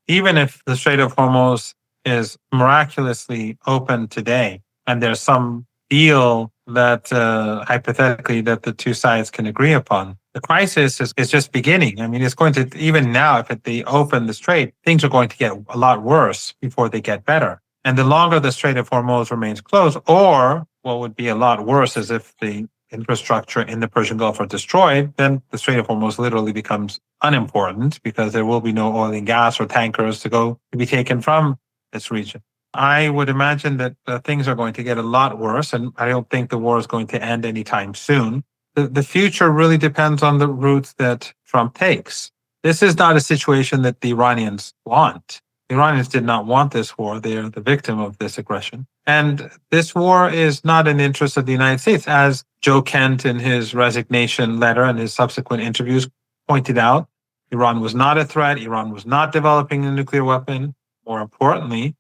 even if the Strait of Hormuz is miraculously open today, and there's some deal that hypothetically that the two sides can agree upon, the crisis is just beginning. I mean, it's going to, even now, if they open the strait, things are going to get a lot worse before they get better. And the longer the Strait of Hormuz remains closed, or what would be a lot worse is if the infrastructure in the Persian Gulf are destroyed, then the Strait of Hormuz literally becomes unimportant because there will be no oil and gas or tankers to be taken from this region. I would imagine that things are going to get a lot worse, and I don't think the war is going to end anytime soon. The future really depends on the route that Trump takes. This is not a situation that the Iranians want. The Iranians did not want this war. They are the victim of this aggression. And this war is not in the interest of the United States, as Joe Kent in his resignation letter and his subsequent interviews pointed out. Iran was not a threat. Iran was not developing a nuclear weapon. More importantly,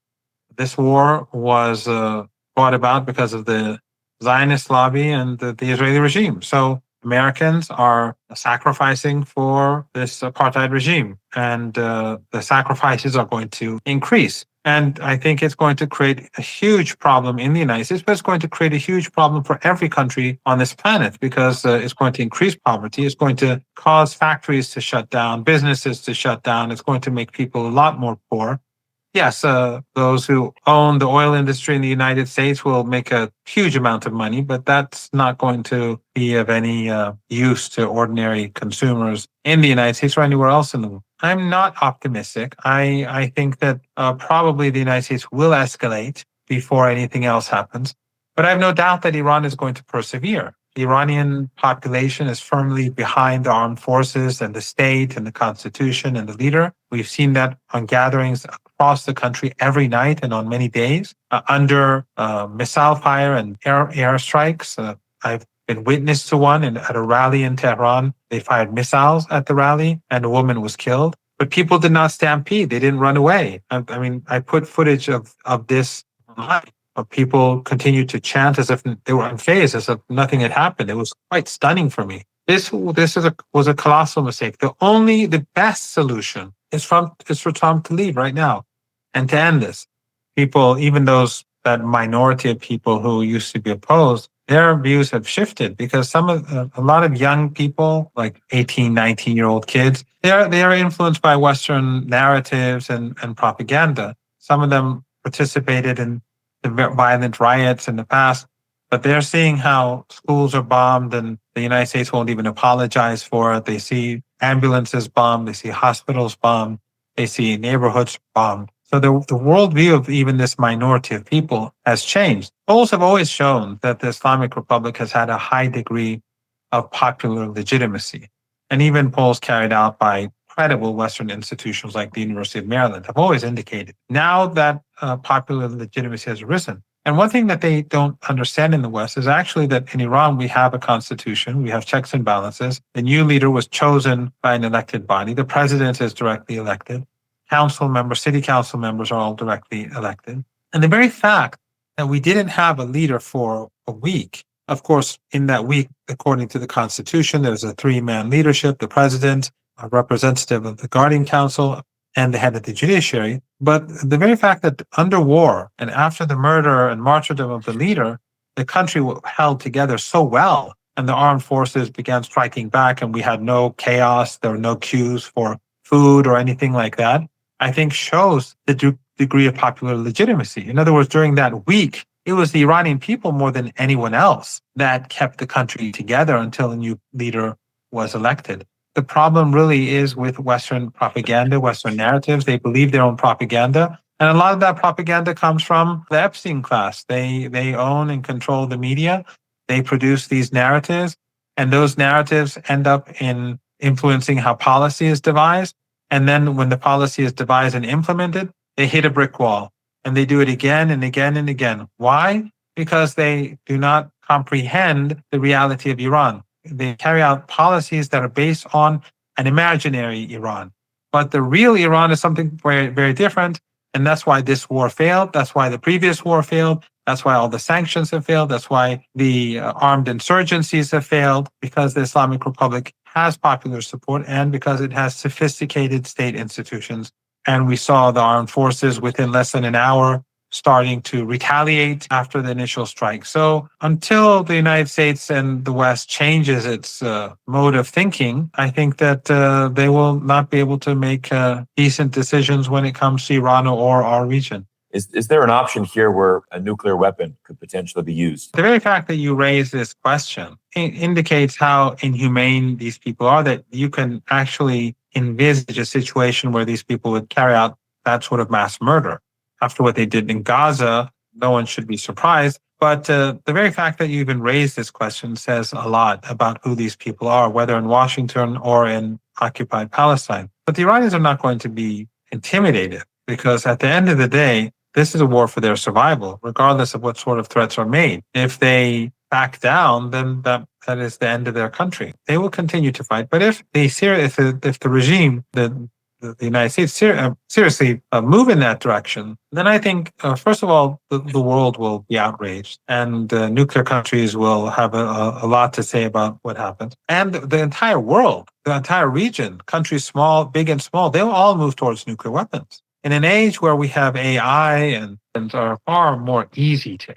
this war was brought about because of the Zionist lobby and the Israeli regime. So Americans are sacrificing for this apartheid regime, and the sacrifices are going to increase. And I think it's going to create a huge problem in the United States, but it's going to create a huge problem for every country on this planet because it's going to increase poverty. It's going to cause factories to shut down, businesses to shut down. It's going to make people a lot more poor. Yes, those who own the oil industry in the United States will make a huge amount of money, but that's not going to be of any use to ordinary consumers in the United States or anywhere else in the world. I'm not optimistic. I think that probably the United States will escalate before anything else happens. But I have no doubt that Iran is going to persevere. The Iranian population is firmly behind the armed forces and the state and the constitution and the leader. We've seen that on gatherings across the country every night and on many days under missile fire and air strikes. I've been witness to one at a rally in Tehran. They fired missiles at the rally and a woman was killed. But people did not stampede. They didn't run away. I mean, I put footage of this online. People continued to chant as if they were unfazed, as if nothing had happened. It was quite stunning for me. This was a colossal mistake. The best solution is for Trump to leave right now and to end this. People, even that minority of people who used to be opposed, their views have shifted because a lot of young people, like 18, 19-year-old kids, they are influenced by Western narratives and propaganda. Some of them participated in the violent riots in the past, but they're seeing how schools are bombed and the United States won't even apologize for it. They see ambulances bombed. They see hospitals bombed. They see neighborhoods bombed. So the worldview of even this minority of people has changed. Polls have always shown that the Islamic Republic has had a high degree of popular legitimacy. And even polls carried out by credible Western institutions like the University of Maryland have always indicated now that popular legitimacy has risen. And one thing that they don't understand in the West is actually that in Iran, we have a constitution, we have checks and balances. The new leader was chosen by an elected body. The president is directly elected. City council members are all directly elected. And the very fact that we didn't have a leader for a week, of course, in that week, according to the Constitution, there's a three-man leadership, the president, a representative of the Guardian Council, and the head of the judiciary. But the very fact that under war and after the murder and martyrdom of the leader, the country held together so well, and the armed forces began striking back, and we had no chaos, there were no queues for food or anything like that, I think shows the degree of popular legitimacy. In other words, during that week, it was the Iranian people more than anyone else that kept the country together until a new leader was elected. The problem really is with Western propaganda, Western narratives. They believe their own propaganda. And a lot of that propaganda comes from the Epstein class. They own and control the media. They produce these narratives. And those narratives end up in influencing how policy is devised. And then when the policy is devised and implemented, they hit a brick wall. And they do it again and again and again. Why? Because they do not comprehend the reality of Iran. They carry out policies that are based on an imaginary Iran. But the real Iran is something very, very different. And that's why this war failed. That's why the previous war failed. That's why all the sanctions have failed. That's why the armed insurgencies have failed, because the Islamic Republic has popular support and because it has sophisticated state institutions And we saw the armed forces within less than an hour starting to retaliate after the initial strike. So until the United States and the West changes its mode of thinking, I think that they will not be able to make decent decisions when it comes to Iran or our region. Is there an option here where a nuclear weapon could potentially be used? The very fact that you raise this question indicates how inhumane these people are, that you can actually envisage a situation where these people would carry out that sort of mass murder. After what they did in Gaza, no one should be surprised. But the very fact that you even raised this question says a lot about who these people are, whether in Washington or in occupied Palestine. But the Iranians are not going to be intimidated, because at the end of the day, this is a war for their survival, regardless of what sort of threats are made. If they back down, then that is the end of their country. They will continue to fight. But if the regime, the United States seriously move in that direction, then I think, first of all, the world will be outraged, and nuclear countries will have a lot to say about what happened. And the entire world, the entire region, countries small, big and small, they'll all move towards nuclear weapons. In an age where we have AI and are far more easy to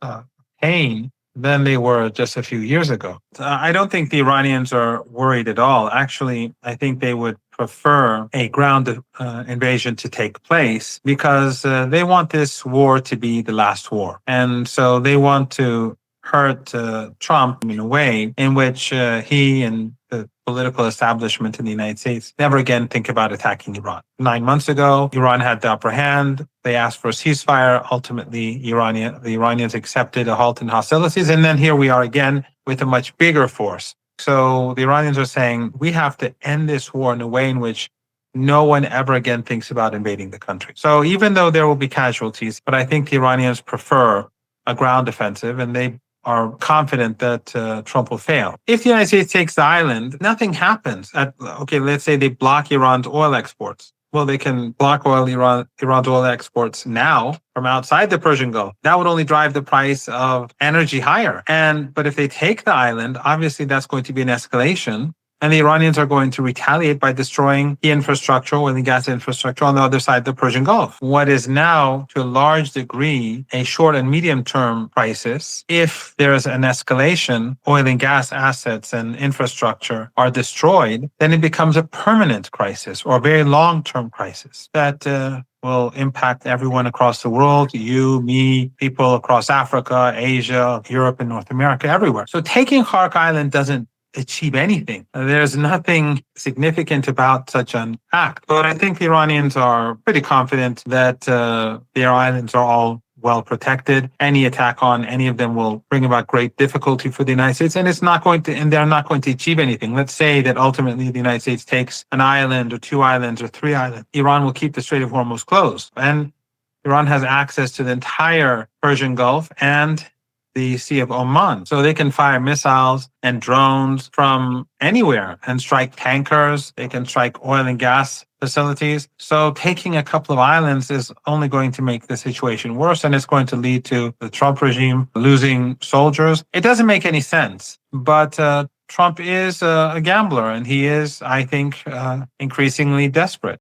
obtain than they were just a few years ago. I don't think the Iranians are worried at all. Actually, I think they would prefer a ground invasion to take place, because they want this war to be the last war. And so they want to hurt Trump in a way in which he and the political establishment in the United States never again think about attacking Iran. 9 months ago, Iran had the upper hand. They asked for a ceasefire. Ultimately, the Iranians accepted a halt in hostilities. And then here we are again with a much bigger force. So the Iranians are saying, we have to end this war in a way in which no one ever again thinks about invading the country. So even though there will be casualties, but I think the Iranians prefer a ground offensive, and they are confident that Trump will fail. If the United States takes the island, nothing happens. Let's say they block Iran's oil exports. Well, they can block Iran's oil exports now from outside the Persian Gulf. That would only drive the price of energy higher. But if they take the island, obviously that's going to be an escalation. And the Iranians are going to retaliate by destroying the infrastructure, oil and gas infrastructure on the other side of the Persian Gulf. What is now, to a large degree, a short and medium-term crisis. If there is an escalation, oil and gas assets and infrastructure are destroyed, then it becomes a permanent crisis, or a very long-term crisis that will impact everyone across the world, you, me, people across Africa, Asia, Europe, and North America, everywhere. So taking Khark Island doesn't achieve anything. There's nothing significant about such an act. But I think the Iranians are pretty confident that their islands are all well protected. Any attack on any of them will bring about great difficulty for the United States, and they're not going to achieve anything. Let's say that ultimately the United States takes an island or 2 islands or 3 islands. Iran will keep the Strait of Hormuz closed, and Iran has access to the entire Persian Gulf and the Sea of Oman. So they can fire missiles and drones from anywhere and strike tankers. They can strike oil and gas facilities. So taking a couple of islands is only going to make the situation worse, and it's going to lead to the Trump regime losing soldiers. It doesn't make any sense. But Trump is a gambler, and he is, I think, increasingly desperate.